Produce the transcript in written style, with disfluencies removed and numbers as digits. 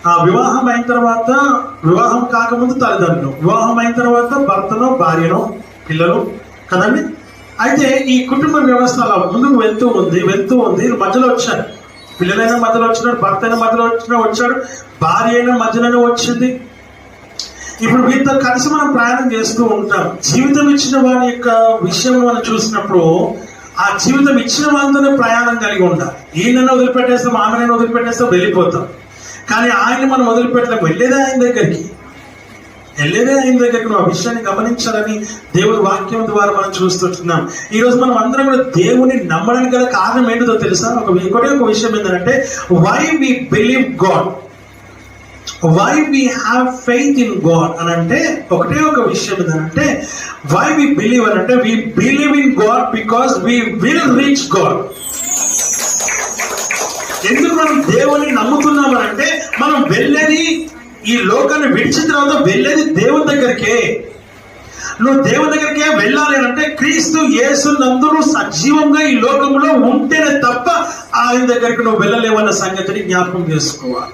వివాహం అయిన తర్వాత, వివాహం కాకముందు తల్లిదండ్రులు, వివాహం అయిన తర్వాత భర్తను, భార్యను, పిల్లలు కదండి. అయితే ఈ కుటుంబ వ్యవస్థ అలా ముందుకు వెళ్తూ ఉంది. మధ్యలో వచ్చారు పిల్లలైనా, మధ్యలో వచ్చినాడు, భర్త అయినా మధ్యలో వచ్చాడు, భార్య అయినా మధ్యలోనే వచ్చింది. ఇప్పుడు వీటితో కలిసి మనం ప్రయాణం చేస్తూ ఉంటాం. జీవితం ఇచ్చిన వారి యొక్క విషయం మనం చూసినప్పుడు ఆ జీవితం ఇచ్చిన వాళ్ళతోనే ప్రయాణం కలిగి ఉండాలి. ఈయనైనా వదిలిపెట్టేస్తాం, ఆమెనైనా వదిలిపెట్టేస్తాం, వెళ్ళిపోతాం. కానీ ఆయన్ని మనం వదిలిపెట్టలేం. వెళ్ళేదే ఆయన దగ్గరికి నువ్వు ఆ విషయాన్ని గమనించాలని దేవుడి వాక్యం ద్వారా మనం చూస్తున్నాం. ఈరోజు మనం అందరం కూడా దేవుని నమ్మడానికి గల కారణం ఏంటిదో తెలుసా? ఒక విషయం ఏంటంటే, why we believe God, why we have faith in God అని అంటే ఒకటే ఒక విషయం ఏంటంటే, వై వి బిలీవ్ అని అంటే, we believe in God because we will reach God. ఎందుకు మనం దేవుని నమ్ముతున్నామనంటే, మనం వెళ్ళేది ఈ లోకాన్ని విడిచిన తర్వాత వెళ్ళేది దేవుని దగ్గరికే. నువ్వు దేవుని దగ్గరికే వెళ్ళాలి అంటే క్రీస్తు యేసునందు సజీవంగా ఈ లోకంలో ఉంటేనే తప్ప ఆయన దగ్గరికి నువ్వు వెళ్ళలేవన్న సంగతిని జ్ఞాపకం చేసుకోవాలి.